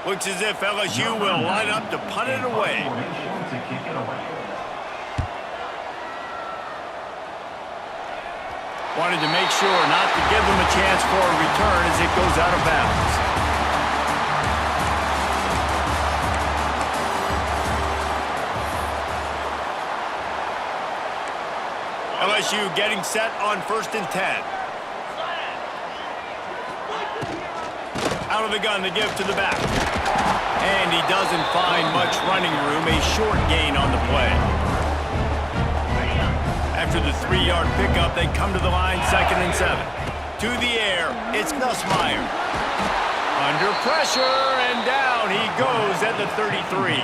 Looks as if LSU will line up to punt it away. Wanted to make sure not to give them a chance for a return as it goes out of bounds. LSU getting set on 1st and 10. Out of the gun to give to the back. And he doesn't find much running room. A short gain on the play. After the 3-yard pickup, they come to the line 2nd and 7. To the air, it's Nussmeier. Under pressure, and down he goes at the 33.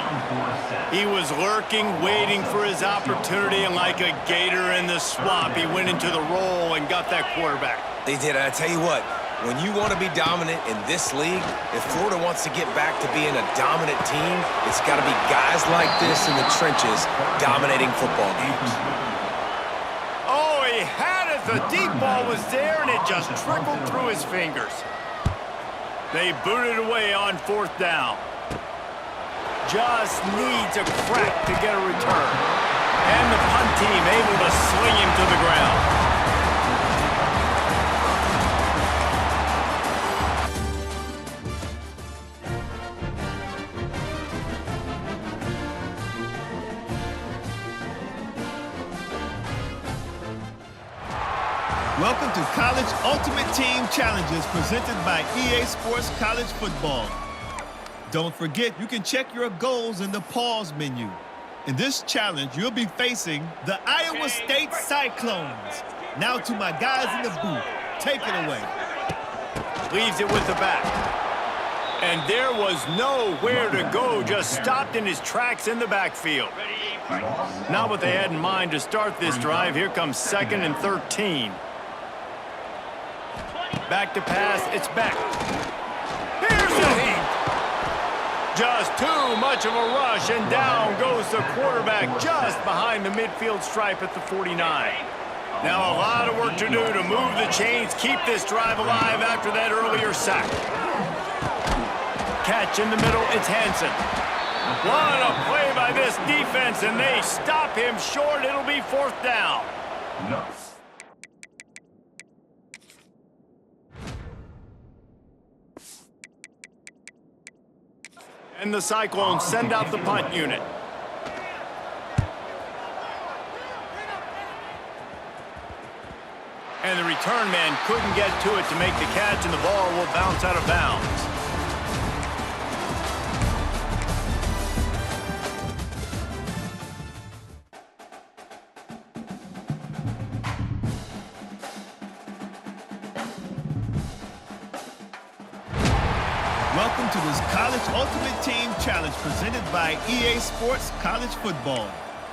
He was lurking, waiting for his opportunity, and like a gator in the swamp, he went into the roll and got that quarterback. They did, and I tell you what, when you want to be dominant in this league, if Florida wants to get back to being a dominant team, it's got to be guys like this in the trenches dominating football games. Oh, he had it. The deep ball was there, and it just trickled through his fingers. They booted away on 4th down. Just needs a crack to get a return. And the punt team able to sling him to the ground. Welcome to College Ultimate Team Challenges presented by EA Sports College Football. Don't forget, you can check your goals in the pause menu. In this challenge, you'll be facing the Iowa State Cyclones. Now to my guys in the booth. Take it away. Leaves it with the back. And there was nowhere to go, just stopped in his tracks in the backfield. Not what they had in mind to start this drive. Here comes 2nd and 13. Back to pass, it's back. Here's the heat. Just too much of a rush, and down goes the quarterback just behind the midfield stripe at the 49. Now a lot of work to do to move the chains, keep this drive alive after that earlier sack. Catch in the middle, it's Hansen. What a play by this defense, and they stop him short. It'll be 4th down. And the Cyclones send out the punt unit. And the return man couldn't get to it to make the catch, and the ball will bounce out of bounds. Welcome to this College Ultimate Team Challenge presented by EA Sports College Football.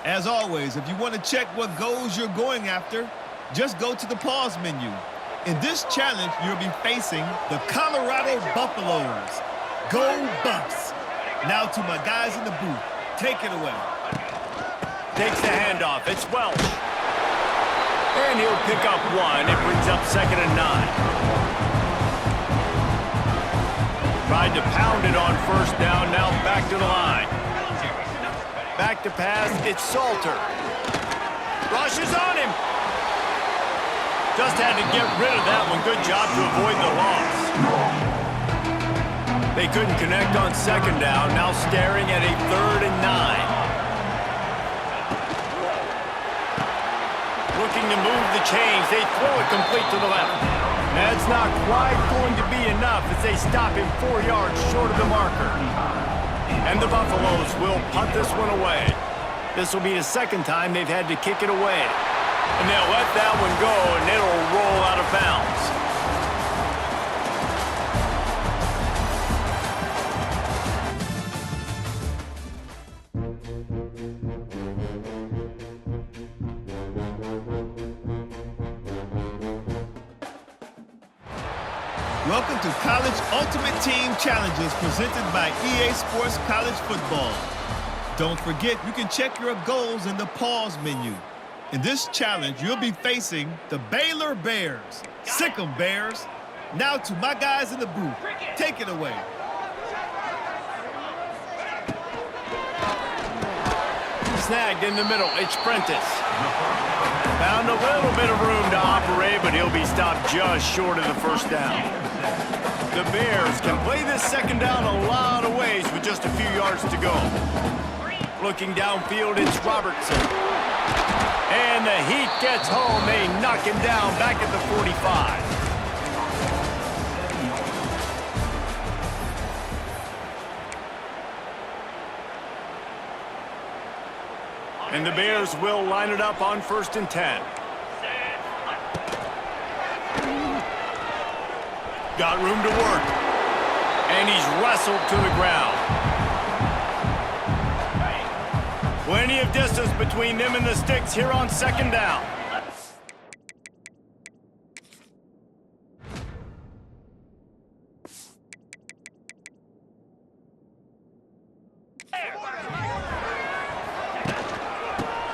As always, if you want to check what goals you're going after, just go to the pause menu. In this challenge, you'll be facing the Colorado Buffaloes. Go Buffs! Now to my guys in the booth. Take it away. Takes the handoff. It's Welch. And he'll pick up 1. It brings up 2nd and 9. Tried to pound it on 1st down, now back to the line. Back to pass, it's Salter. Rushes on him. Just had to get rid of that one. Good job to avoid the loss. They couldn't connect on 2nd down, now staring at a 3rd and 9. Looking to move the chains, they throw it complete to the left. That's not quite going to be enough as they stop him 4 yards short of the marker. And the Buffaloes will punt this one away. This will be the 2nd time they've had to kick it away. And they'll let that one go, and it'll roll out of bounds. Welcome to College Ultimate Team Challenges presented by EA Sports College Football. Don't forget, you can check your goals in the pause menu. In this challenge, you'll be facing the Baylor Bears. Sick 'em, Bears. Now to my guys in the booth. Take it away. snagged in the middle. It's Prentice. Found a little bit of room to operate, but he'll be stopped just short of the first down. The Bears can play this second down a lot of ways with just a few yards to go. Looking downfield, it's Robertson. And the Heat gets home. They knock him down back at the 45. And the Bears will line it up on 1st and 10. Got room to work. And he's wrestled to the ground. Plenty of distance between them and the sticks here on 2nd down.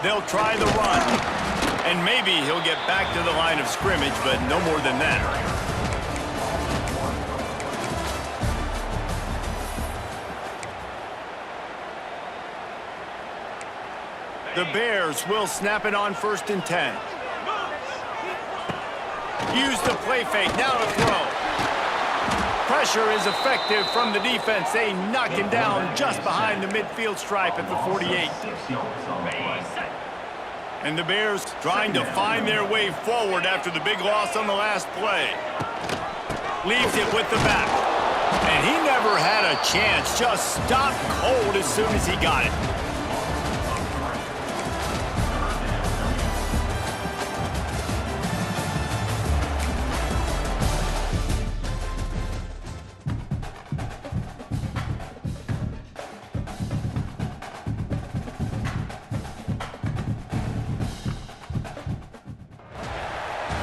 They'll try the run. And maybe he'll get back to the line of scrimmage, but no more than that. The Bears will snap it on 1st and 10. Use the play fake, now to throw. Pressure is effective from the defense. They knock him down just behind the midfield stripe at the 48. And the Bears trying to find their way forward after the big loss on the last play. Leaves it with the back. And he never had a chance, just stopped cold as soon as he got it.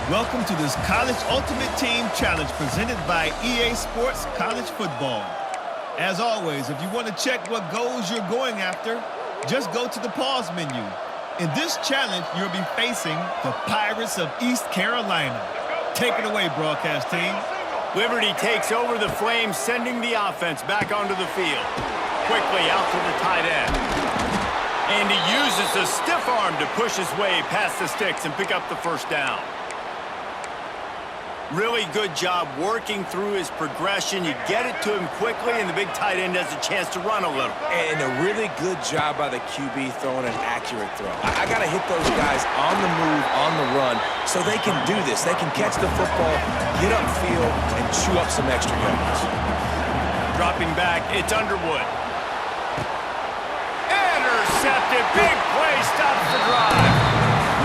Welcome to this College Ultimate Team Challenge presented by EA Sports College Football. As always, if you want to check what goals you're going after, just go to the pause menu. In this challenge, you'll be facing the Pirates of East Carolina. Take it away, broadcast team. Liberty takes over the Flames, sending the offense back onto the field. Quickly out to the tight end. And he uses a stiff arm to push his way past the sticks and pick up the first down. Really good job working through his progression. You get it to him quickly, and the big tight end has a chance to run a little. And a really good job by the QB throwing an accurate throw. I got to hit those guys on the move, on the run, so they can do this. They can catch the football, get upfield, and chew up some extra yards. Dropping back, it's Underwood. Intercepted. Big play, stops the drive.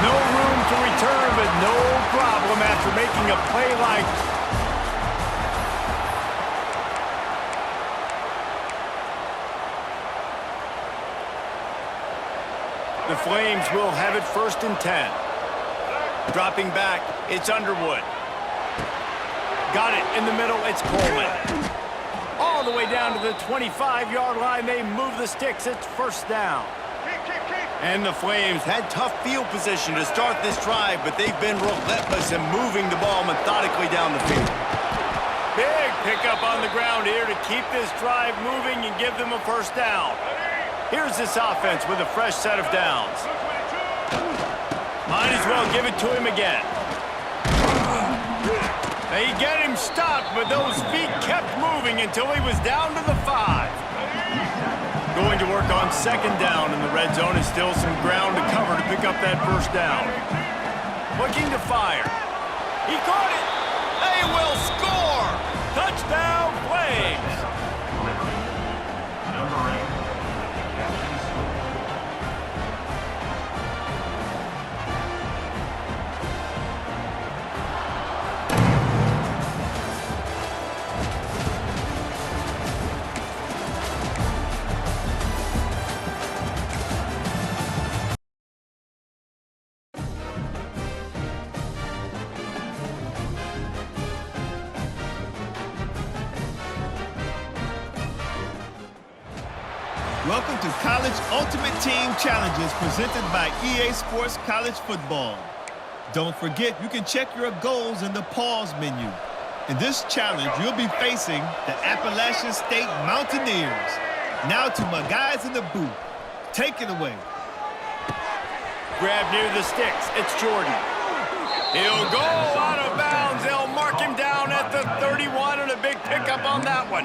No room to return, but no problem after making a play like... The Flames will have it 1st and 10. Dropping back, it's Underwood. Got it in the middle, it's Coleman. All the way down to the 25-yard line, they move the sticks, it's 1st down. And the Flames had tough field position to start this drive, but they've been relentless in moving the ball methodically down the field. Big pickup on the ground here to keep this drive moving and give them a 1st down. Here's this offense with a fresh set of downs. Might as well give it to him again. They get him stopped, but those feet kept moving until he was down to the 5. Going to work on 2nd down in the red zone, is still some ground to cover to pick up that 1st down. Looking to fire. He caught it. They will score. Touchdown, Flames. Welcome to College Ultimate Team Challenges presented by EA Sports College Football. Don't forget, you can check your goals in the pause menu. In this challenge, you'll be facing the Appalachian State Mountaineers. Now to my guys in the booth. Take it away. Grab near the sticks. It's Jordan. He'll go out of bounds. They'll mark him down at the 31, and a big pickup on that one.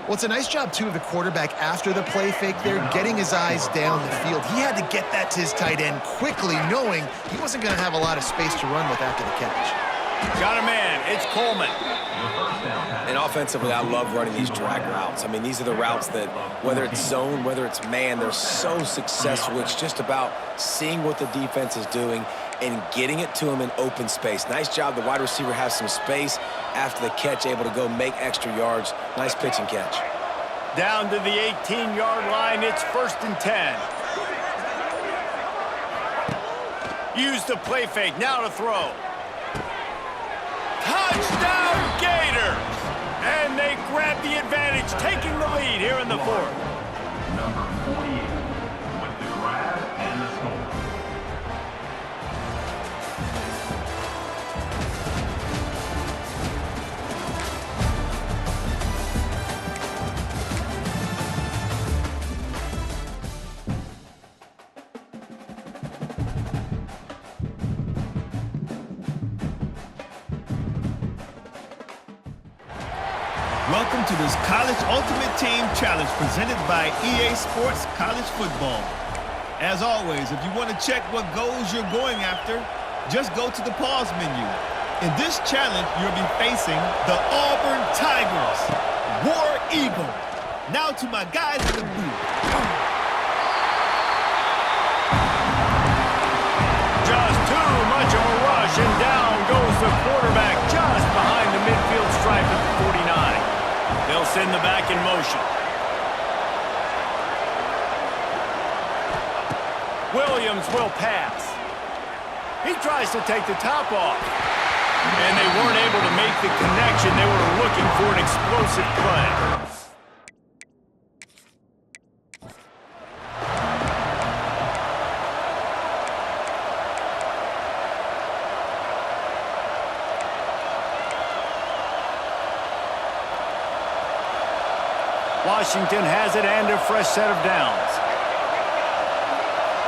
Well, it's a nice job, too, of the quarterback after the play fake there, getting his eyes down the field. He had to get that to his tight end quickly, knowing he wasn't going to have a lot of space to run with after the catch. Got a man. It's Coleman. And offensively, I love running these drag routes. I mean, these are the routes that, whether it's zone, whether it's man, they're so successful. It's just about seeing what the defense is doing and getting it to him in open space. Nice job. The wide receiver has some space after the catch, able to go make extra yards. Nice pitch and catch. Down to the 18-yard line. It's 1st and 10. Use the play fake. Now to throw. Touchdown Gators! And they grab the advantage, taking the lead here in the 4th. Number 48 with the grab and the score. Welcome to this College Ultimate Team Challenge presented by EA Sports College Football. As always, if you want to check what goals you're going after, just go to the pause menu. In this challenge, you'll be facing the Auburn Tigers, War Eagle. Now to my guys in the booth. Just too much of a rush, and down goes the quarterback just behind the midfield stripe at the 49. They'll send the back in motion. Williams will pass. He tries to take the top off. And they weren't able to make the connection. They were looking for an explosive play. Washington has it and a fresh set of downs.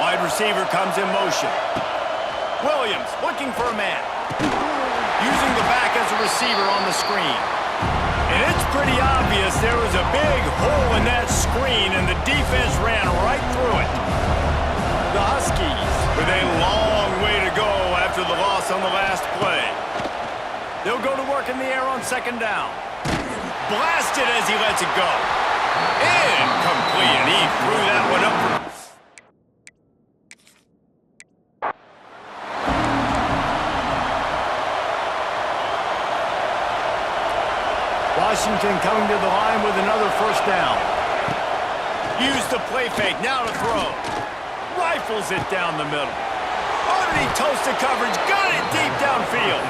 Wide receiver comes in motion. Williams looking for a man. Using the back as a receiver on the screen. And it's pretty obvious there was a big hole in that screen, and the defense ran right through it. The Huskies with a long way to go after the loss on the last play. They'll go to work in the air on 2nd down. Blasted as he lets it go. Incomplete, and he threw that one up for... Washington coming to the line with another 1st down. Use the play fake, now to throw. Rifles it down the middle. Underneath toasted coverage, got it deep downfield.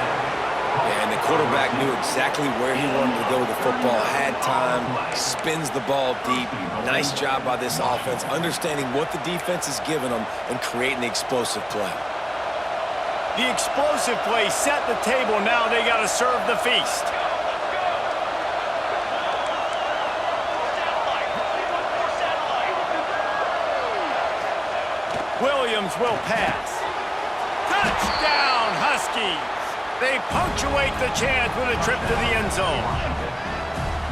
And the quarterback knew exactly where he wanted to go with the football, had time, spins the ball deep. Nice job by this offense, understanding what the defense is giving them and creating the explosive play. The explosive play set the table. Now they got to serve the feast. Williams will pass. Touchdown, Huskies! They punctuate the chance with a trip to the end zone.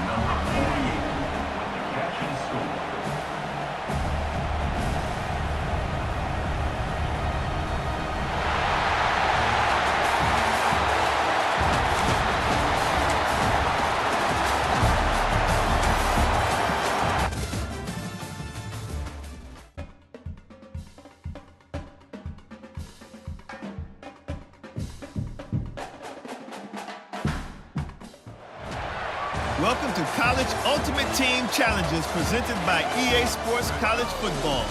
Number 48 with the catch and score. Welcome to College Ultimate Team Challenges presented by EA Sports College Football.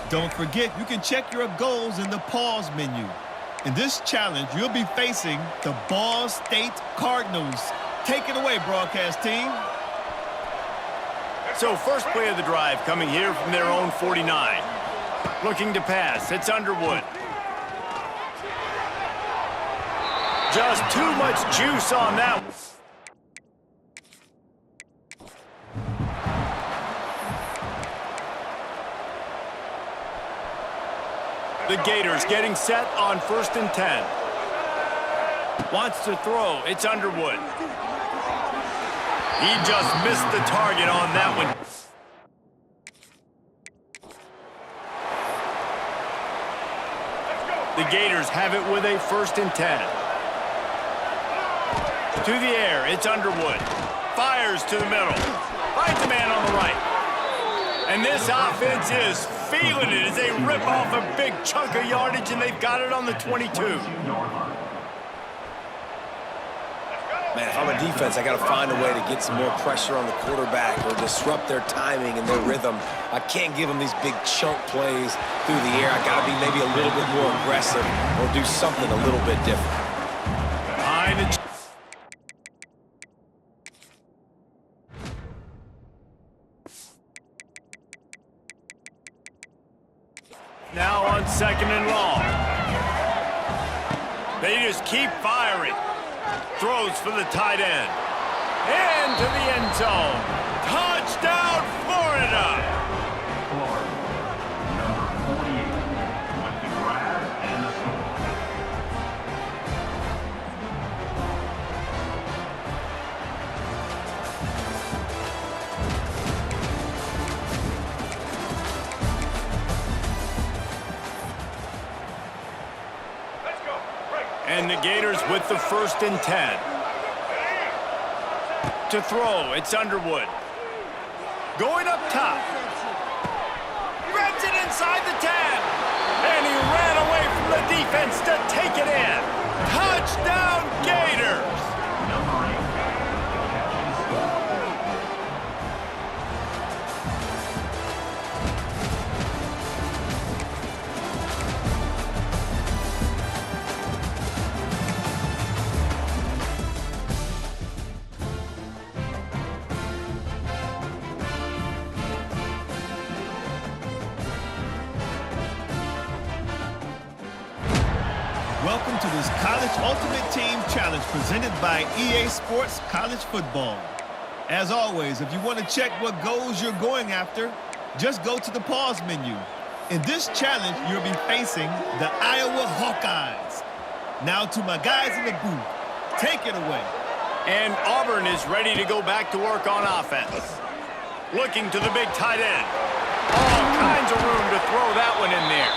Don't forget, you can check your goals in the pause menu. In this challenge, you'll be facing the Ball State Cardinals. Take it away, broadcast team. So first play of the drive coming here from their own 49. Looking to pass, it's Underwood. Just too much juice on that one. The Gators getting set on 1st and 10. Wants to throw. It's Underwood. He just missed the target on that one. The Gators have it with a 1st and 10. To the air, it's Underwood. Fires to the middle. Finds a man on the right. And this offense is feeling it as they rip off a big chunk of yardage, and they've got it on the 22. Man, if I'm a defense, I got to find a way to get some more pressure on the quarterback or disrupt their timing and their rhythm. I can't give them these big chunk plays through the air. I got to be maybe a little bit more aggressive or do something a little bit different. Behind the now on 2nd and long. They just keep firing. Throws for the tight end. Into the end zone. Touchdown, Florida! Florida, number 48, with the grab and the score. And the Gators with the 1st and 10. To throw, it's Underwood. Going up top. Grabs it inside the 10. And he ran away from the defense to take it in. Touchdown, Gators! Number 8, with the catch and score. Welcome to this College Ultimate Team Challenge presented by EA Sports College Football. As always, if you want to check what goals you're going after, just go to the pause menu. In this challenge, you'll be facing the Iowa Hawkeyes. Now to my guys in the booth, take it away. And Auburn is ready to go back to work on offense. Looking to the big tight end. All kinds of room to throw that one in there.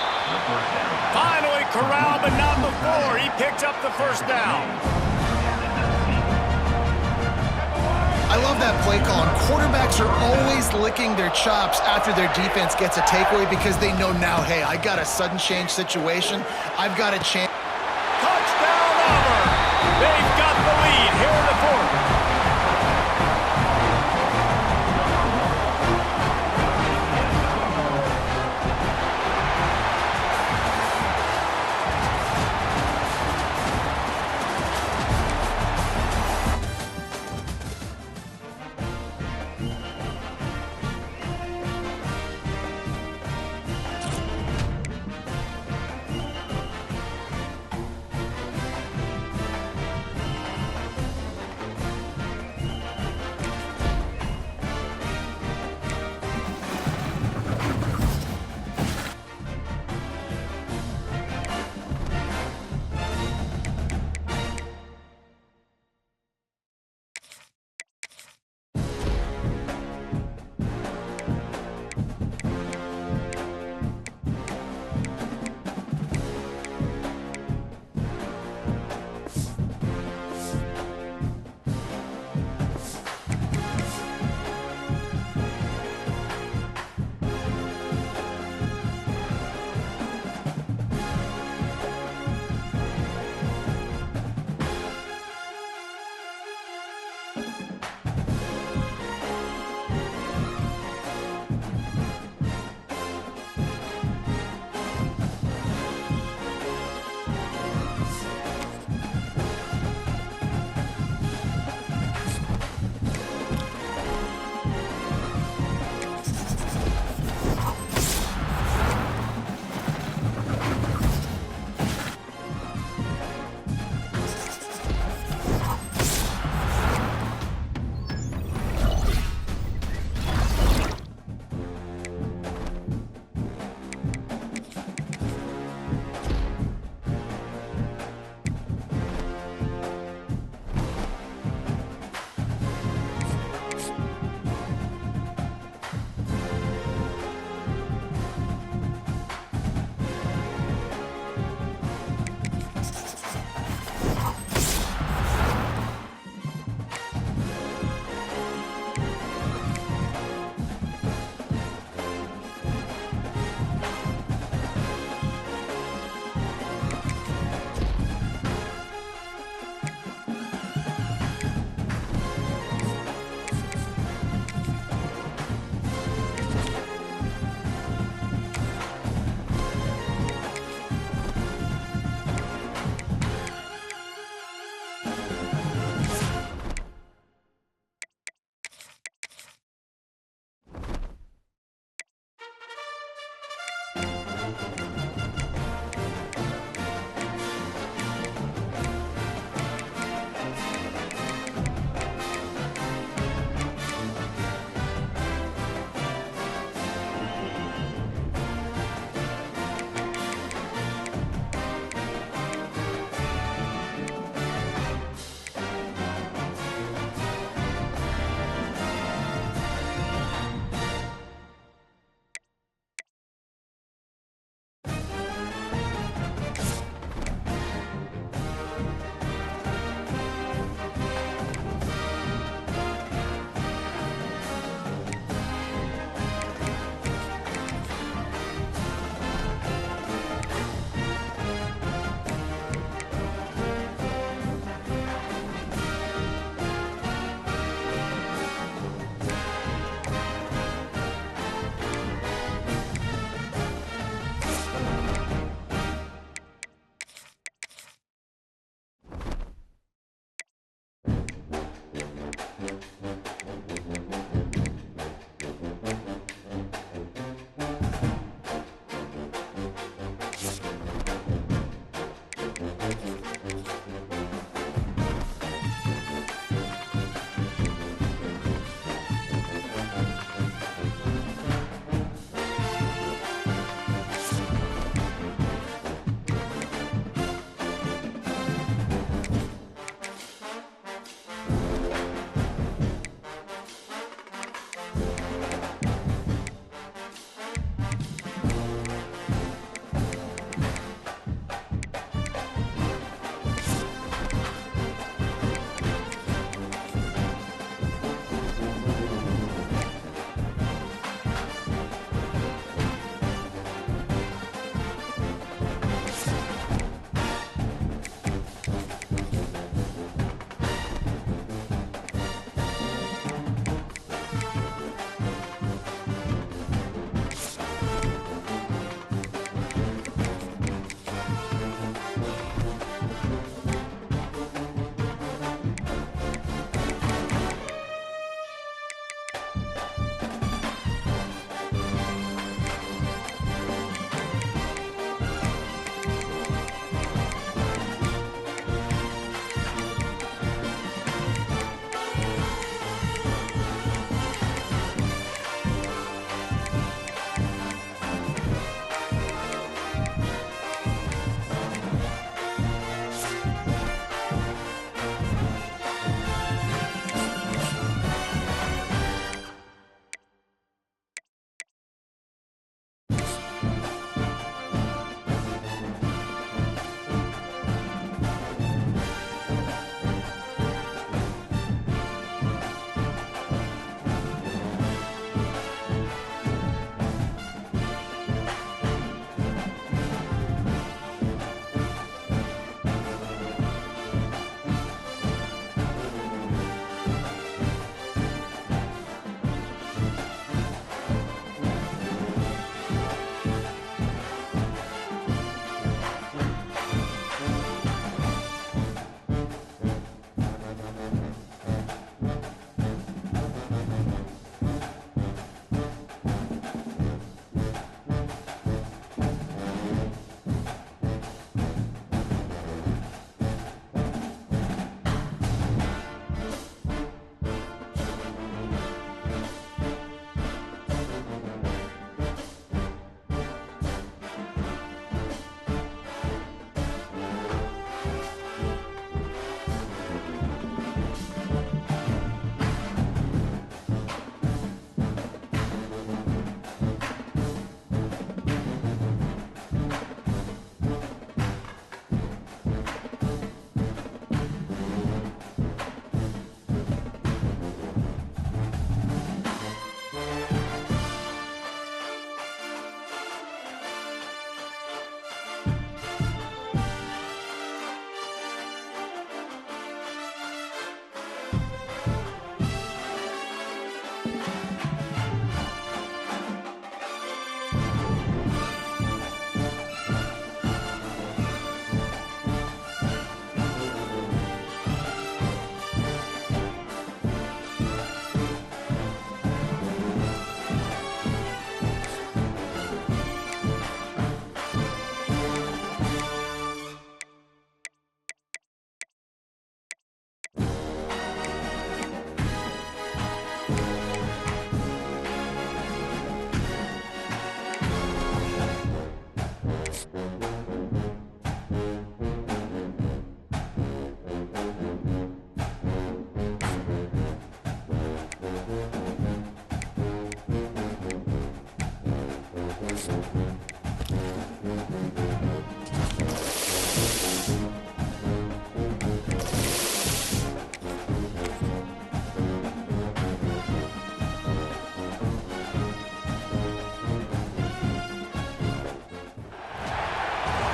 Finally corralled, but not before. He picks up the 1st down. I love that play call. And quarterbacks are always licking their chops after their defense gets a takeaway because they know now, hey, I got a sudden change situation. I've got a chance. Touchdown, Auburn! They've got the lead here in the 4th.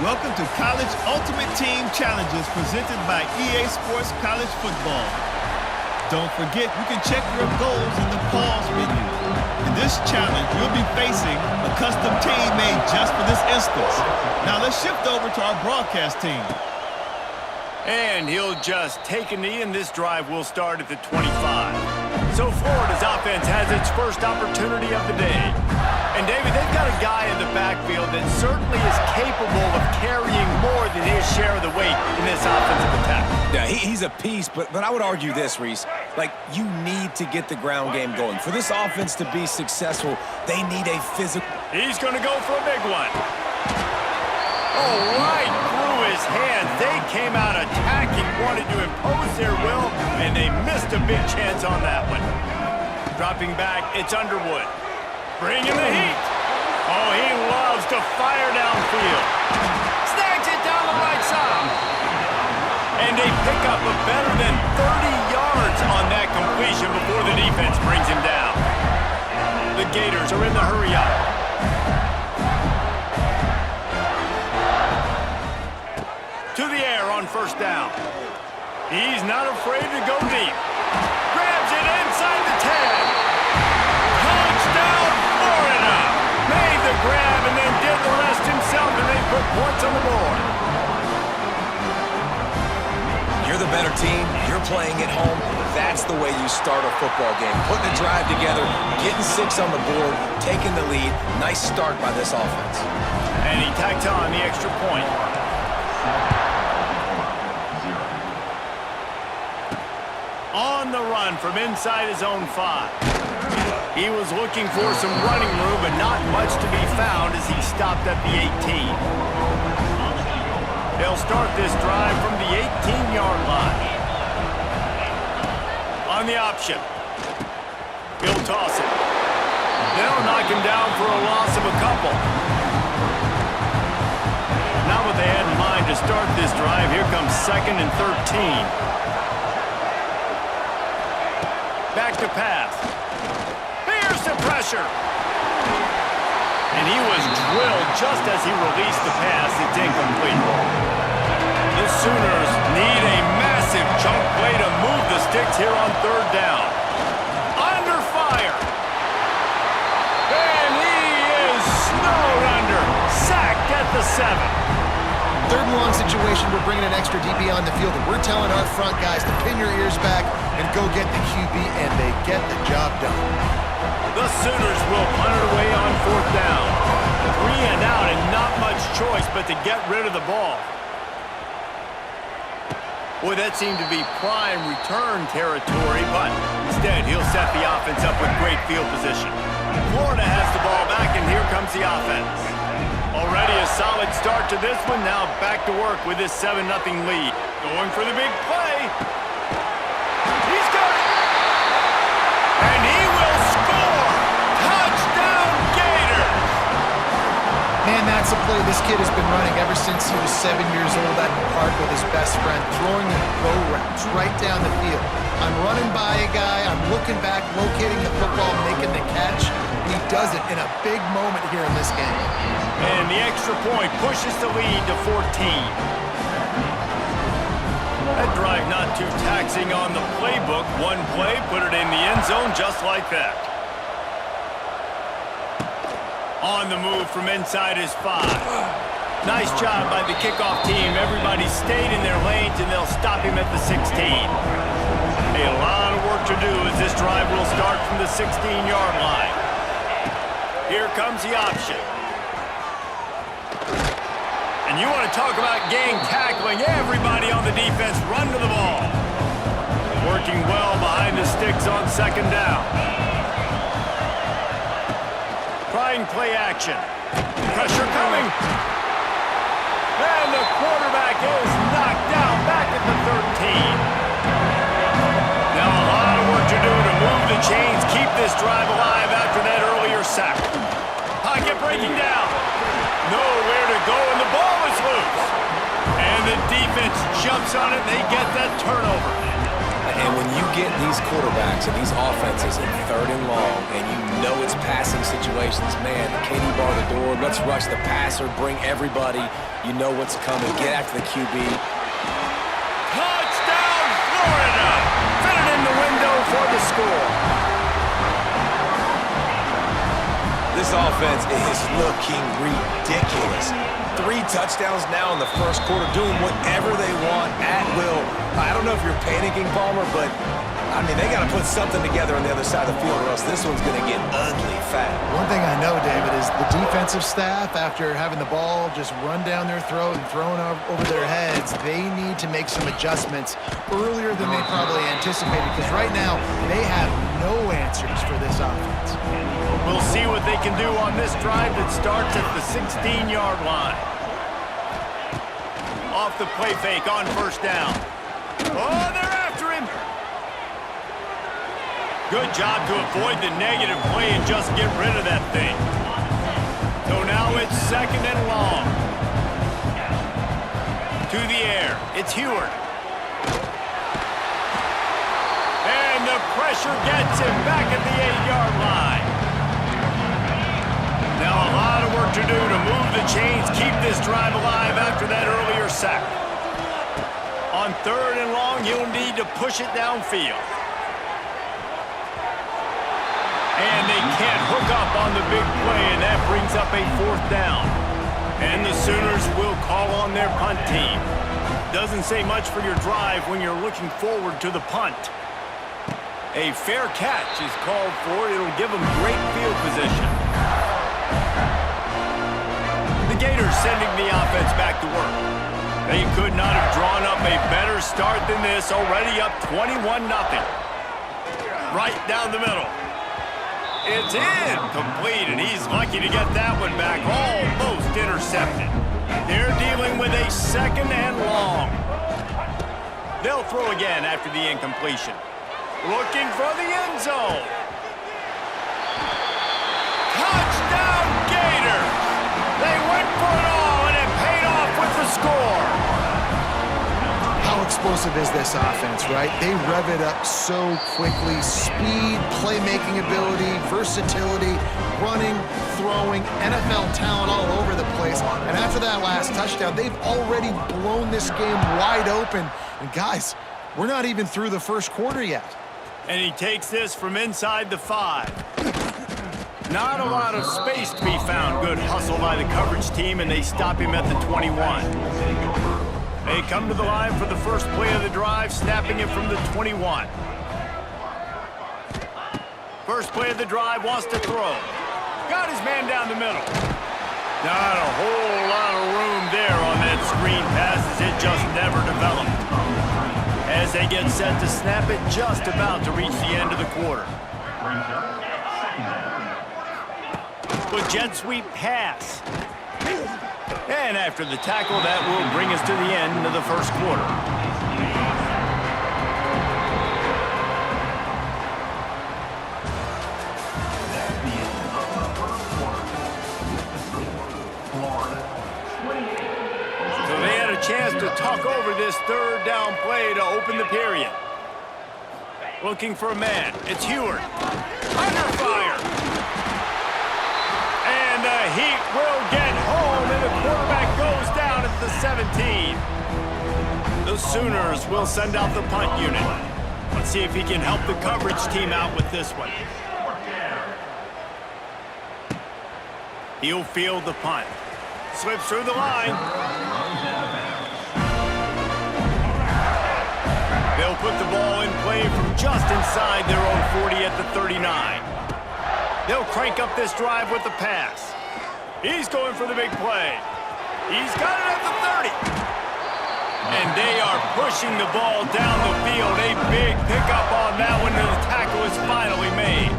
Welcome to College Ultimate Team Challenges presented by EA Sports College Football. Don't forget, you can check your goals in the pause menu. In this challenge, you'll be facing a custom team made just for this instance. Now let's shift over to our broadcast team. And he'll just take a knee, and this drive will start at the 25. So Florida's offense has its first opportunity of the day. And, David, they've got a guy in the backfield that certainly is capable of carrying more than his share of the weight in this offensive attack. Yeah, he's a piece, but I would argue this, Reese. Like, you need to get the ground game going. For this offense to be successful, they need a physical... He's going to go for a big one. Oh, right through his hands. They came out attacking, wanted to impose their will, and they missed a big chance on that one. Dropping back, it's Underwood. Bringing the heat. Oh, he loves to fire downfield. Snags it down the right side. And they pick up a better than 30 yards on that completion before the defense brings him down. The Gators are in the hurry up. To the air on first down. He's not afraid to go deep. Grabs it inside the 10. Touchdown, Florida! Made the grab and then did the rest himself, and they put points on the board. You're the better team. You're playing at home. That's the way you start a football game. Putting a drive together, getting 6 on the board, taking the lead. Nice start by this offense. And he tacked on the extra point. On the run from inside his own 5. He was looking for some running room, but not much to be found as he stopped at the 18. They'll start this drive from the 18-yard line. On the option. He'll toss it. They'll knock him down for a loss of a couple. Not what they had in mind to start this drive. Here comes 2nd and 13. Back to pass. Here's the pressure. And he was drilled just as he released the pass. It's incomplete. The Sooners need a massive chunk play to move the sticks here on 3rd down. Under fire. And he is snowed under. Sacked at the 7. 3rd and long situation, we're bringing an extra DB on the field, and we're telling our front guys to pin your ears back and go get the QB, and they get the job done. The Sooners will punt it away on 4th down. 3 and out, and not much choice but to get rid of the ball. Boy, that seemed to be prime return territory, but instead he'll set the offense up with great field position. Florida has the ball back, and here comes the offense. Already a solid start to this one. Now back to work with this 7-0 lead. Going for the big play. He's got it. And he will score. Touchdown, Gators. Man, that's a play this kid has been running ever since he was 7 years old at the park with his best friend, throwing the go routes right down the field. I'm running by a guy, I'm looking back, locating the football, making the catch. He does it in a big moment here in this game. And the extra point pushes the lead to 14. That drive not too taxing on the playbook. One play, put it in the end zone just like that. On the move from inside his 5. Nice job by the kickoff team. Everybody stayed in their lanes, and they'll stop him at the 16. A lot of work to do as this drive will start from the 16-yard line. Here comes the option. And you want to talk about gang tackling. Everybody on the defense run to the ball. Working well behind the sticks on 2nd down. Trying play action. Pressure coming. And the quarterback is knocked down back at the 13. Now a lot of work to do to move the chains, keep this drive alive after that earlier sack. Pocket breaking down. Nowhere to go, and the ball is loose. And the defense jumps on it, and they get that turnover. and when you get these quarterbacks and these offenses in 3rd and long, and you know it's passing situations, man, KD bar the door, let's rush the passer, bring everybody. You know what's coming. Get after the QB. Touchdown, Florida! Fit it in the window for the score. This offense is looking ridiculous. 3 touchdowns now in the first quarter, doing whatever they want at will. I don't know if you're panicking, Palmer, but, I mean, they got to put something together on the other side of the field or else this one's going to get ugly fast. One thing I know, David, is the defensive staff, after having the ball just run down their throat and thrown over their heads, they need to make some adjustments earlier than they probably anticipated, because right now they have no answers for this offense. We'll see what they can do on this drive that starts at the 16-yard line. Off the play fake on 1st down. Oh, they're after him. Good job to avoid the negative play and just get rid of that thing. So now it's 2nd and long. To the air. It's Heward. And the pressure gets him back at the 8-yard line. Now a lot of work to do to move the chains, keep this drive alive after that earlier sack. On 3rd and long, you'll need to push it downfield. And they can't hook up on the big play, and that brings up a 4th down. And the Sooners will call on their punt team. Doesn't say much for your drive when you're looking forward to the punt. A fair catch is called for. It'll give them great field position. The Gators sending the offense back to work. They could not have drawn up a better start than this, already up 21-0. Right down the middle. It's incomplete, and he's lucky to get that one back, almost intercepted. They're dealing with a 2nd and long. They'll throw again after the incompletion. Looking for the end zone. Touchdown, Gators! They went for it all, and it paid off with the score. How explosive is this offense, right? They rev it up so quickly. Speed, playmaking ability, versatility, running, throwing, NFL talent all over the place. And after that last touchdown, they've already blown this game wide open. And guys, we're not even through the first quarter yet. And he takes this from inside the 5. Not a lot of space to be found. Good hustle by the coverage team, and they stop him at the 21. They come to the line for the first play of the drive, snapping it from the 21. First play of the drive, wants to throw. Got his man down the middle. Not a whole lot of room there on that screen pass, as it just never developed. As they get set to snap it, just about to reach the end of the quarter. With jet sweep pass. And after the tackle, that will bring us to the end of the first quarter. So they had a chance to talk over this 3rd down play to open the period. Looking for a man. It's Heward. Under fire. And the Heat will get home, and the quarterback goes down at the 17. The Sooners will send out the punt unit. Let's see if he can help the coverage team out with this one. He'll field the punt. Slips through the line. They'll put the ball in play from just inside their own 40 at the 39. They'll crank up this drive with the pass. He's going for the big play. He's got it at the 30. And they are pushing the ball down the field. A big pickup on that one, and the tackle is finally made.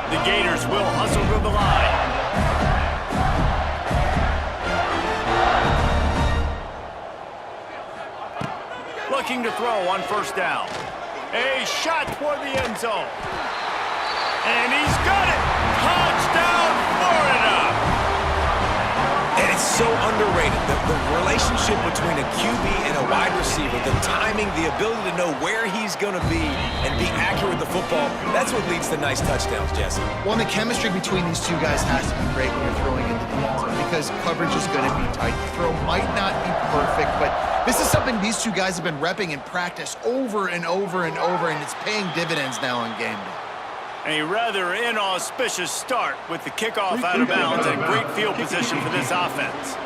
The Gators will hustle to the line. Looking to throw on 1st down. A shot toward the end zone. And he's got it! Touchdown, Florida! And It's so underrated. The relationship between a QB and a wide receiver, the timing, the ability to know where he's going to be and be accurate with the football, that's what leads to nice touchdowns, Jesse. Well, and the chemistry between these two guys has to be great when you're throwing into the end zone because coverage is going to be tight. The throw might not be perfect, but this is something these two guys have been repping in practice over and over and over, and it's paying dividends now on game day. A rather inauspicious start with the kickoff out of bounds and great field position for this offense.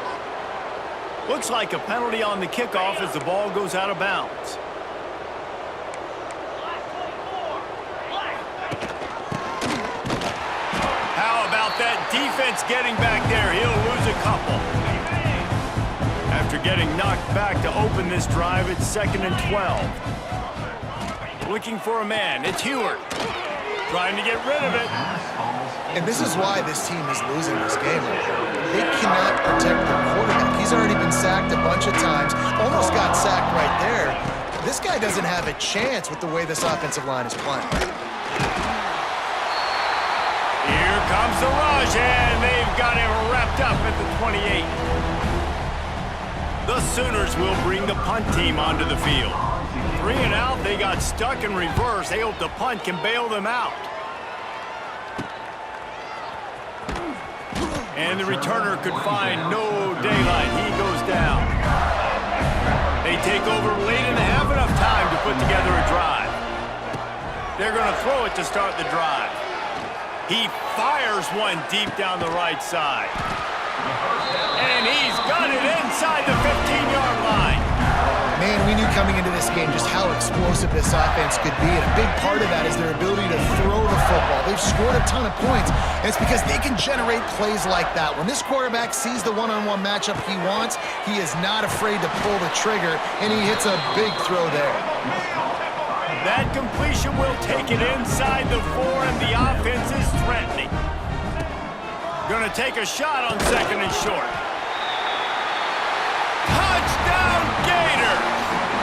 Looks like a penalty on the kickoff as the ball goes out of bounds. How about that defense getting back there? He'll lose a couple. After getting knocked back to open this drive, it's 2nd and 12. Looking for a man. It's Heward. Trying to get rid of it. And this is why this team is losing this game. They cannot protect their quarterback. He's already been sacked a bunch of times. Almost got sacked right there. This guy doesn't have a chance with the way this offensive line is playing. Here comes the rush, and they've got him wrapped up at the 28. The Sooners will bring the punt team onto the field. 3 and out, they got stuck in reverse. They hope the punt can bail them out. And the returner could find no daylight. He goes down. They take over late and have enough time to put together a drive. They're going to throw it to start the drive. He fires one deep down the right side. And he's got it inside the 15-yard line. Man, we knew coming into this game just how explosive this offense could be, and a big part of that is their ability to throw the football. They've scored a ton of points, and it's because they can generate plays like that. When this quarterback sees the one-on-one matchup he wants, he is not afraid to pull the trigger, and he hits a big throw there. That completion will take it inside the 4, and the offense is threatening. Going to take a shot on 2nd and short. Touchdown Gators!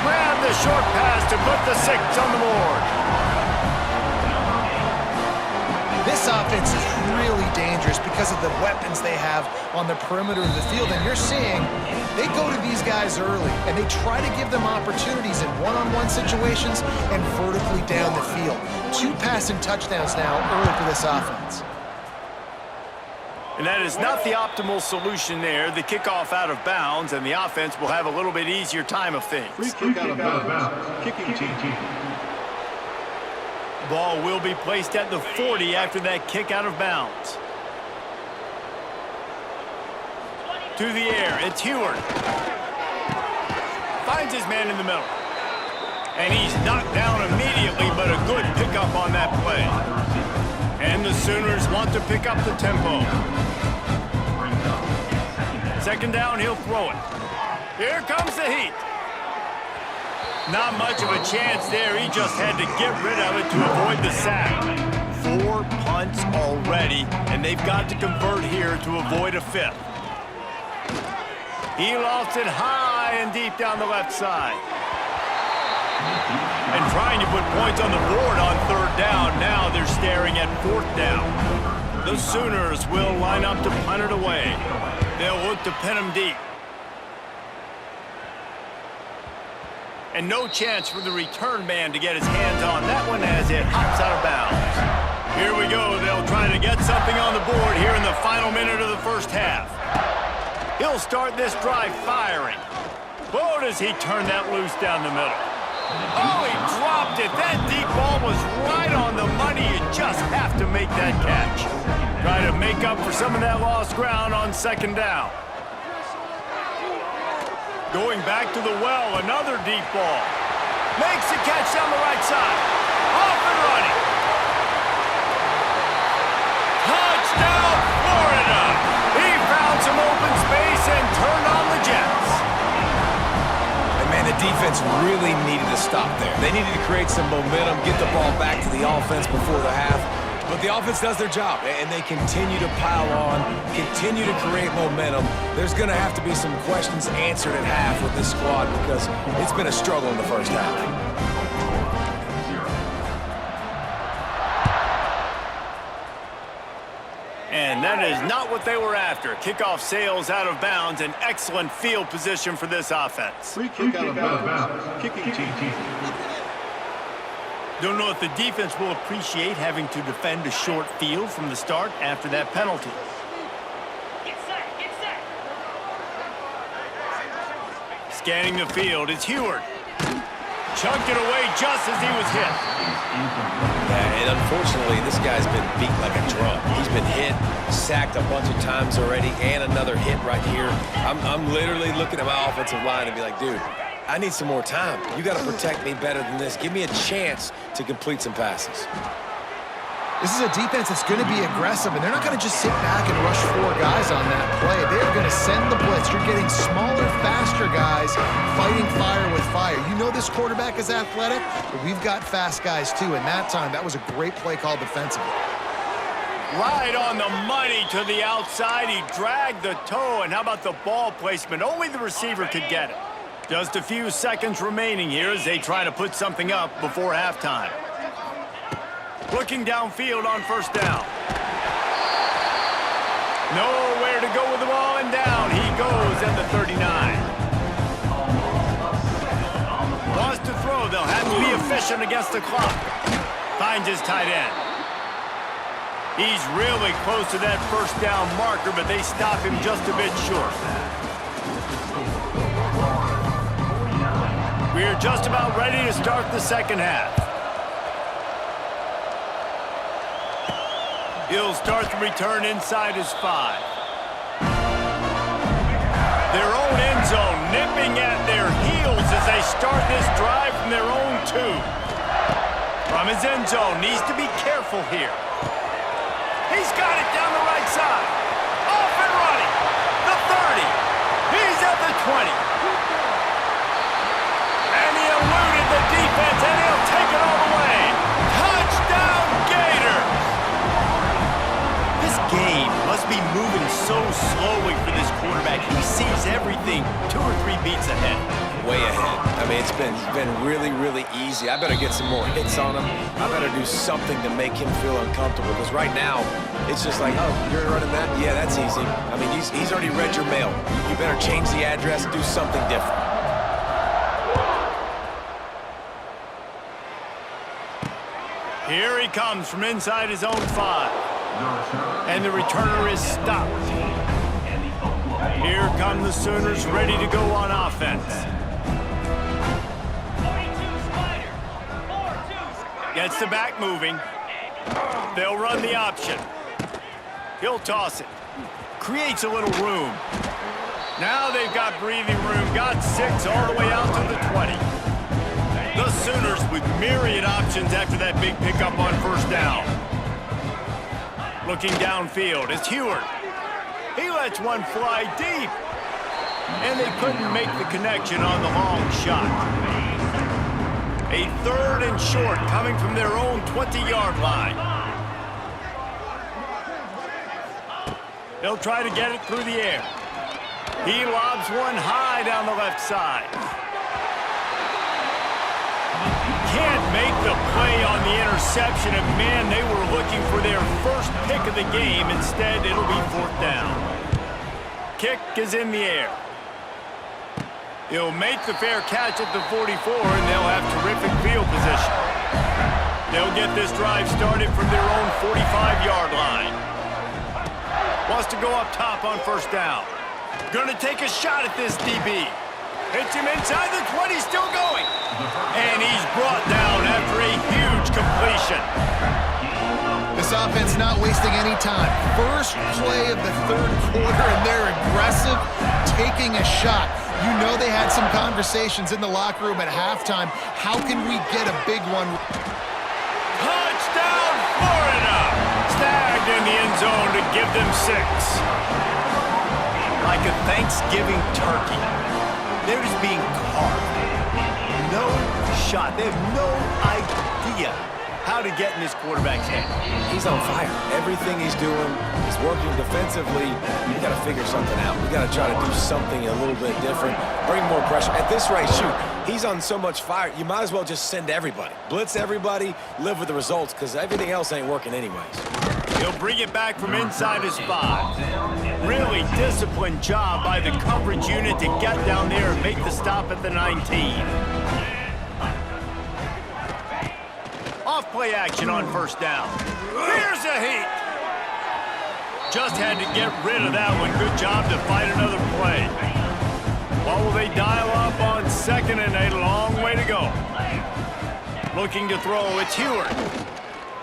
Grab the short pass to put the 6 on the board. This offense is really dangerous because of the weapons they have on the perimeter of the field. And you're seeing they go to these guys early, and they try to give them opportunities in one-on-one situations and vertically down the field. 2 passing touchdowns now early for this offense. And that is not the optimal solution there. The kickoff out of bounds, and the offense will have a little bit easier time of things. Free kick out of bounds. Kicking team. Ball will be placed at the 40 after that kick out of bounds. To the air, it's Heward. Finds his man in the middle. And he's knocked down immediately, but a good pickup on that play. And the Sooners want to pick up the tempo. 2nd down, he'll throw it. Here comes the heat. Not much of a chance there. He just had to get rid of it to avoid the sack. 4 punts already, and they've got to convert here to avoid a 5th. He lofts it high and deep down the left side. And trying to put points on the board on 3rd down. Now they're staring at 4th down. The Sooners will line up to punt it away. They'll look to pin him deep. And no chance for the return man to get his hands on that one as it hops out of bounds. Here we go. They'll try to get something on the board here in the final minute of the first half. He'll start this drive firing. Oh, does he turn that loose down the middle. Oh, he dropped it. That deep ball was right on the money. You just have to make that catch. Try to make up for some of that lost ground on 2nd down. Going back to the well, another deep ball. Makes the catch down the right side. Off and running. Touchdown, Florida! He found some open space and turned on the Jets. And man, the defense really needed to stop there. They needed to create some momentum, get the ball back to the offense before the half. But the offense does their job, and they continue to pile on, continue to create momentum. There's going to have to be some questions answered at half with this squad because it's been a struggle in the first half. And that is not what they were after. Kickoff sails out of bounds, an excellent field position for this offense. Free kick out of bounds. Kicking team. Don't know if the defense will appreciate having to defend a short field from the start after that penalty. Scanning the field, it's Heward. Chunked it away just as he was hit. Yeah, and unfortunately, this guy's been beat like a drum. He's been hit, sacked a bunch of times already, and another hit right here. I'm literally looking at my offensive line and be like, dude, I need some more time. You got to protect me better than this. Give me a chance to complete some passes. This is a defense that's going to be aggressive, and they're not going to just sit back and rush 4 guys on that play. They're going to send the blitz. You're getting smaller, faster guys fighting fire with fire. You know this quarterback is athletic, but we've got fast guys too, and that time, that was a great play call defensively. Right on the money to the outside. He dragged the toe, and how about the ball placement? Only the receiver could get it. Just a few seconds remaining here as they try to put something up before halftime. Looking downfield on first down. Nowhere to go with the ball, and down he goes at the 39. Wants to throw, they'll have to be efficient against the clock. Finds his tight end. He's really close to that first down marker, but they stop him just a bit short. We're just about ready to start the second half. He'll start the return inside his 5. Their own end zone nipping at their heels as they start this drive from their own 2. From his end zone, needs to be careful here. He's got it down the right side. Off and running. The 30. He's at the 20. And he eluded the defense, and he'll take it all the way. Touchdown, Gators! This game must be moving so slowly for this quarterback. He sees everything 2 or 3 beats ahead. Way ahead. I mean, it's been really, really easy. I better get some more hits on him. I better do something to make him feel uncomfortable, because right now, it's just like, oh, you're running that? Yeah, that's easy. I mean, he's already read your mail. You better change the address, do something different. Here he comes from inside his own 5. And the returner is stopped. Here come the Sooners ready to go on offense. Gets the back moving. They'll run the option. He'll toss it. Creates a little room. Now they've got breathing room. Got 6 all the way out to the 20. The Sooners with myriad options after that big pickup on first down. Looking downfield, it's Heward. He lets one fly deep. And they couldn't make the connection on the long shot. A 3rd and short coming from their own 20-yard line. They'll try to get it through the air. He lobs one high down the left side. Can't make the play on the interception, and man, they were looking for their first pick of the game. Instead, it'll be 4th down. Kick is in the air. He'll make the fair catch at the 44, and they'll have terrific field position. They'll get this drive started from their own 45-yard line. Wants to go up top on first down. Gonna take a shot at this DB. Hits him inside the 20, still going. And he's brought down after a huge completion. This offense not wasting any time. First play of the 3rd quarter, and they're aggressive, taking a shot. You know they had some conversations in the locker room at halftime. How can we get a big one? Touchdown, Florida! Snagged in the end zone to give them 6. Like a Thanksgiving turkey. They're just being carved. No shot. They have no idea how to get in this quarterback's head. He's on fire. Everything he's doing is working defensively. We got to figure something out. We got to try to do something a little bit different. Bring more pressure. At this rate, shoot, he's on so much fire, you might as well just send everybody. Blitz everybody, live with the results, because everything else ain't working anyways. He'll bring it back from inside his 5. Really disciplined job by the coverage unit to get down there and make the stop at the 19. Off play action on first down. Here's a heat. Just had to get rid of that one. Good job to fight another play. What will they dial up on 2nd and 8? A long way to go. Looking to throw, it's Heward.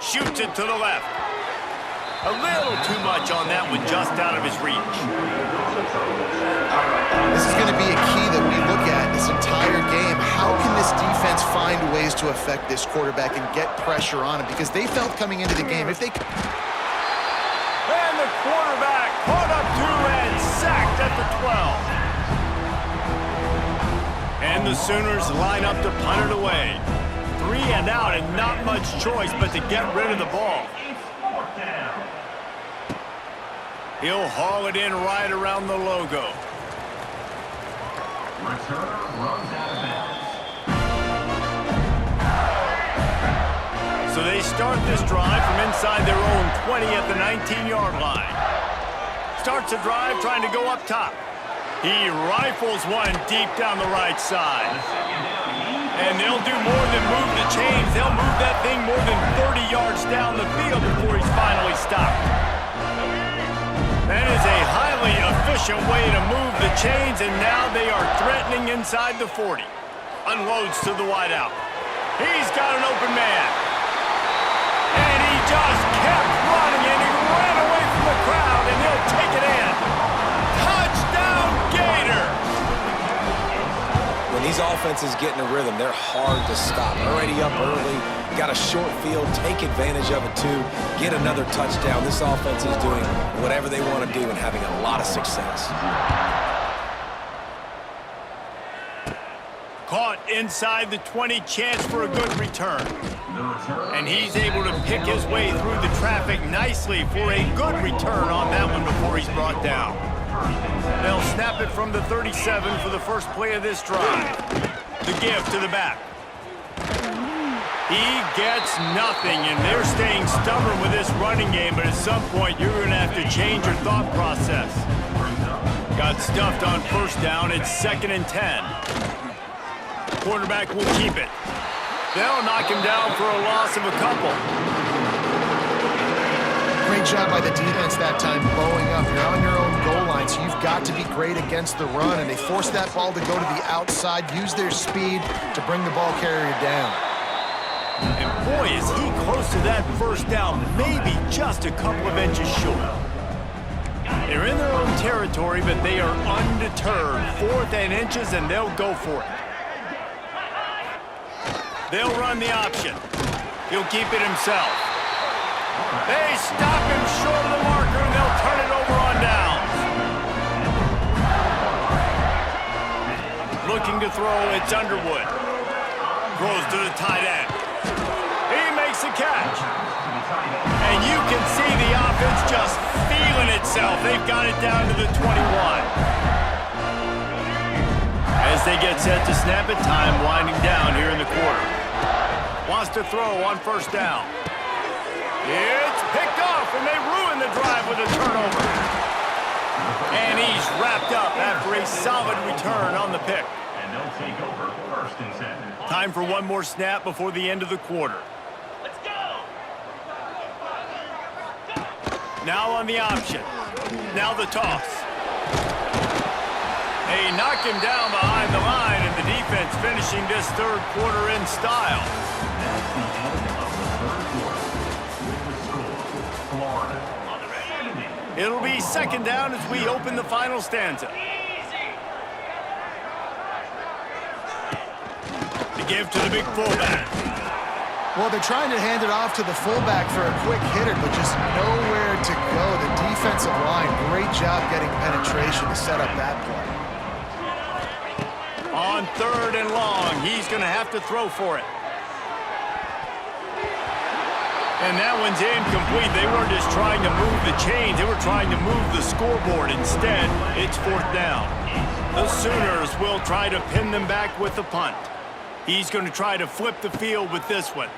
Shoots it to the left. A little too much on that one, just out of his reach. This is going to be a key that we look at this entire game. How can this defense find ways to affect this quarterback and get pressure on him? Because they felt coming into the game, if they... And the quarterback caught up to and sacked at the 12. And the Sooners line up to punt it away. 3 and out and not much choice but to get rid of the ball. He'll haul it in right around the logo. Returner runs out of bounds. So they start this drive from inside their own 20 at the 19-yard line. Starts the drive trying to go up top. He rifles one deep down the right side. And they'll do more than move the chains. They'll move that thing more than 30 yards down the field before he's finally stopped. That is a highly efficient way to move the chains, and now they are threatening inside the 40. Unloads to the wideout. He's got an open man. And he just kept running, and he ran away from the crowd, and he'll take it in. Touchdown, Gators! When these offenses get in a rhythm, they're hard to stop. Already up early, got a short field, take advantage of it too, get another touchdown. This offense is doing whatever they want to do and having a lot of success. Caught inside the 20, chance for a good return. And he's able to pick his way through the traffic nicely for a good return on that one before he's brought down. They'll snap it from the 37 for the first play of this drive. The give to the back. He gets nothing, and they're staying stubborn with this running game, but at some point you're going to have to change your thought process. Got stuffed on first down. It's 2nd and 10. Quarterback will keep it. They'll knock him down for a loss of a couple. Great job by the defense that time, bowing up. You're on your own goal line, so you've got to be great against the run, and they force that ball to go to the outside, use their speed to bring the ball carrier down. And boy, is he close to that first down, maybe just a couple of inches short. They're in their own territory, but they are undeterred. 4th and inches, and they'll go for it. They'll run the option. He'll keep it himself. They stop him short of the marker, and they'll turn it over on downs. Looking to throw, it's Underwood. Throws to the tight end. He makes a catch. And you can see the offense just feeling itself. They've got it down to the 21. As they get set to snap it, time winding down here in the quarter. Wants to throw on first down. It's picked off, and they ruin the drive with a turnover. And he's wrapped up after a solid return on the pick. And they'll take over 1st and 7. Time for one more snap before the end of the quarter. Let's go! Now on the option. Now the toss. They knock him down behind the line, and the defense finishing this 3rd quarter in style. That's the end of the 3rd quarter. With the score, Florida 70. It'll be 2nd down as we open the final stanza. The give to the big fullback. Well, they're trying to hand it off to the fullback for a quick hitter, but just nowhere to go. The defensive line, great job getting penetration to set up that play. On 3rd and long, he's going to have to throw for it. And that one's incomplete. They weren't just trying to move the chains. They were trying to move the scoreboard. Instead, it's 4th down. The Sooners will try to pin them back with the punt. He's going to try to flip the field with this one.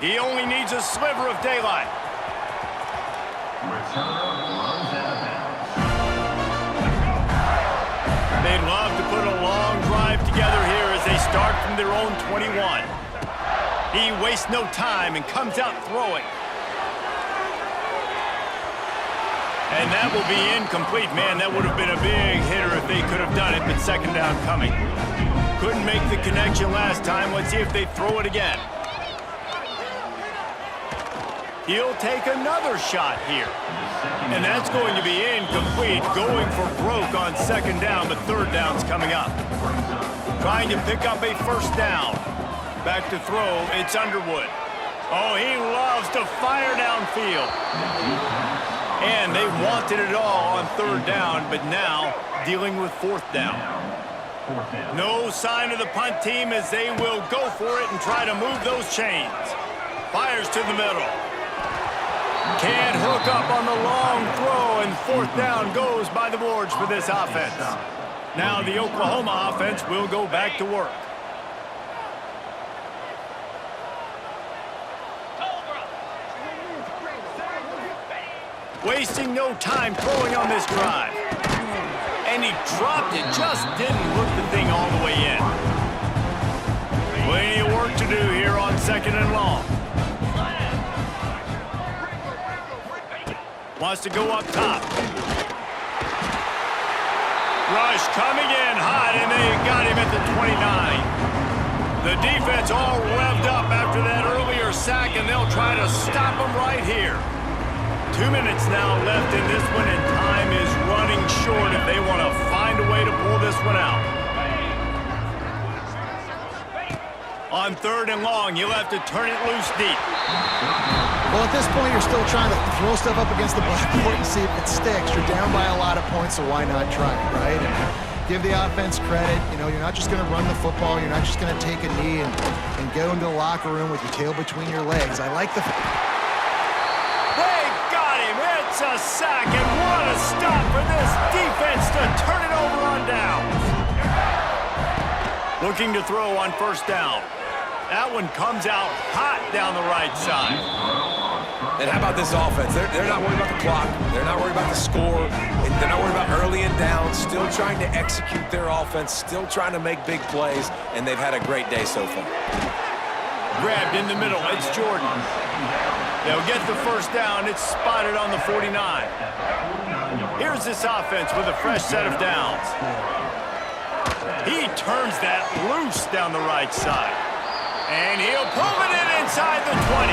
He only needs a sliver of daylight. Returner runs out of bounds. They'd love to put a long drive together here as they start from their own 21. He wastes no time and comes out throwing. And that will be incomplete. Man, that would have been a big hitter if they could have done it, but second down coming. Couldn't make the connection last time. Let's see if they throw it again. He'll take another shot here. And that's going to be incomplete, going for broke on second down, but third down's coming up. Trying to pick up a first down. Back to throw, it's Underwood. Oh, he loves to fire downfield. And they wanted it all on third down, but now dealing with fourth down. No sign of the punt team as they will go for it and try to move those chains. Fires to the middle. Can't hook up on the long throw, and fourth down goes by the boards for this offense. Now the Oklahoma offense will go back to work. Wasting no time throwing on this drive. And he dropped it, just didn't look the thing all the way in. Plenty of work to do here on second and long. Wants to go up top. Rush coming in hot, and they got him at the 29. The defense all revved up after that earlier sack, and they'll try to stop him right here. 2 minutes now left in this one, and time is running short if they want to find a way to pull this one out. On third and long, you'll have to turn it loose deep. Well, at this point, you're still trying to throw stuff up against the blackboard and see if it sticks. You're down by a lot of points, so why not try it, right? And give the offense credit. You know, you're not just going to run the football. You're not just going to take a knee and go into the locker room with your tail between your legs. I like the... They got him. It's a sack, and what a stop for this defense to turn it over on downs. Looking to throw on first down. That one comes out hot down the right side. And how about this offense? They're not worried about the clock. They're not worried about the score. They're not worried about early and down. Still trying to execute their offense. Still trying to make big plays. And they've had a great day so far. Grabbed in the middle. It's Jordan. They'll get the first down. It's spotted on the 49. Here's this offense with a fresh set of downs. He turns that loose down the right side. And he'll pull it in inside the 20.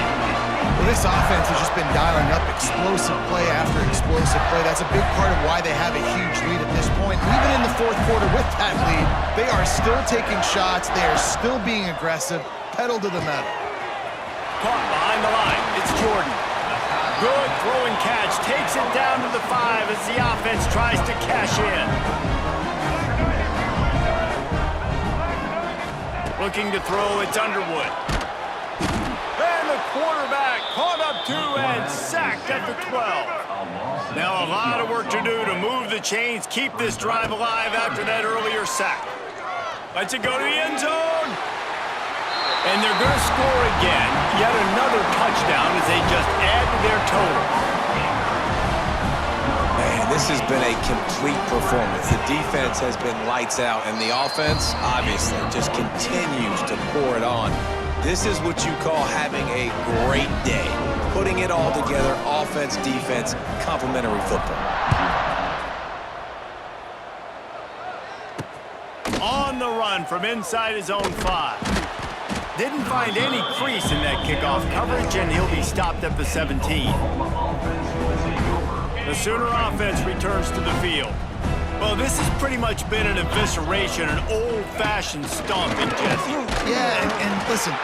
Well, this offense has just been dialing up explosive play after explosive play. That's a big part of why they have a huge lead at this point. Even in the fourth quarter with that lead, they are still taking shots. They are still being aggressive. Pedal to the metal. Caught behind the line. It's Jordan. Good throwing catch. Takes it down to the 5 as the offense tries to cash in. Looking to throw, it's Underwood. And the quarterback caught up to and sacked at the 12. Now a lot of work to do to move the chains, keep this drive alive after that earlier sack. Lets it go to the end zone. And they're going to score again. Yet another touchdown as they just add to their total. Man, this has been a complete performance. The defense has been lights out, and the offense, obviously, just continues to pour it on. This is what you call having a great day. Putting it all together, offense, defense, complementary football. On the run from inside his own 5. Didn't find any crease in that kickoff coverage, and he'll be stopped at the 17. The Sooner offense returns to the field. Well, this has pretty much been an evisceration, an old-fashioned stomping, Jesse. Yeah, and listen,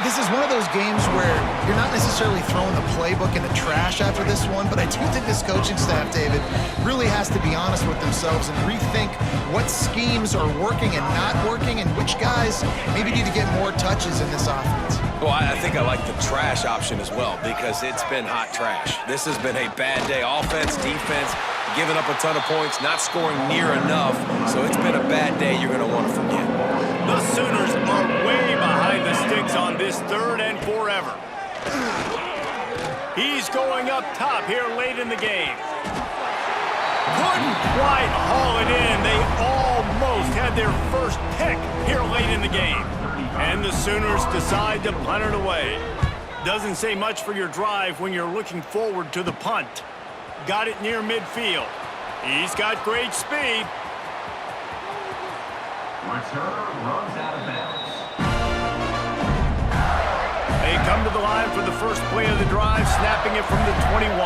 this is one of those games where you're not necessarily throwing the playbook in the trash after this one, but I do think this coaching staff, David, really has to be honest with themselves and rethink what schemes are working and not working and which guys maybe need to get more touches in this offense. Well, I think I like the trash option as well because it's been hot trash. This has been a bad day. Offense, defense, giving up a ton of points, not scoring near enough. So it's been a bad day you're going to want to forget. The Sooners are way behind the sticks on this 3rd and forever. He's going up top here late in the game. Couldn't quite haul it in. They almost had their first pick here late in the game. And the Sooners decide to punt it away. Doesn't say much for your drive when you're looking forward to the punt. Got it near midfield. He's got great speed. Returner runs out of bounds. They come to the line for the first play of the drive, snapping it from the 21.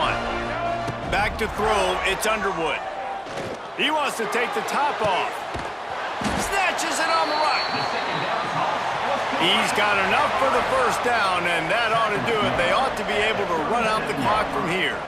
Back to throw, it's Underwood. He wants to take the top off. Snatches it on the right. He's got enough for the first down, and that ought to do it. They ought to be able to run out the clock from here.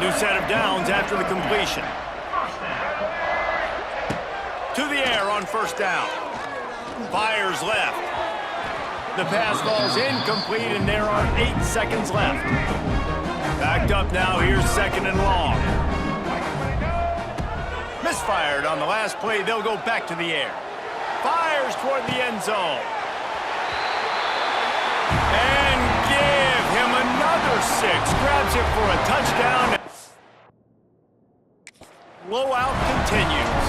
New set of downs after the completion. To the air on first down. Fires left. The pass falls incomplete, and there are 8 seconds left. Backed up now, here's second and long. Misfired on the last play, they'll go back to the air. Fires toward the end zone. And give him another 6. Grabs it for a touchdown. Blowout continues.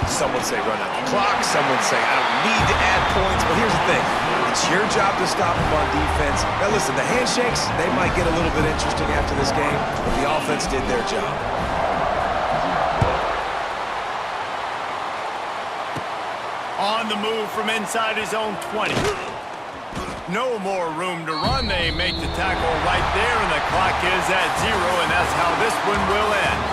Some would say run out the clock. Some would say I don't need to add points. But here's the thing. It's your job to stop them on defense. Now listen, the handshakes, they might get a little bit interesting after this game, but the offense did their job. On the move from inside his own 20. No more room to run. They make the tackle right there, and the clock is at 0, and that's how this one will end.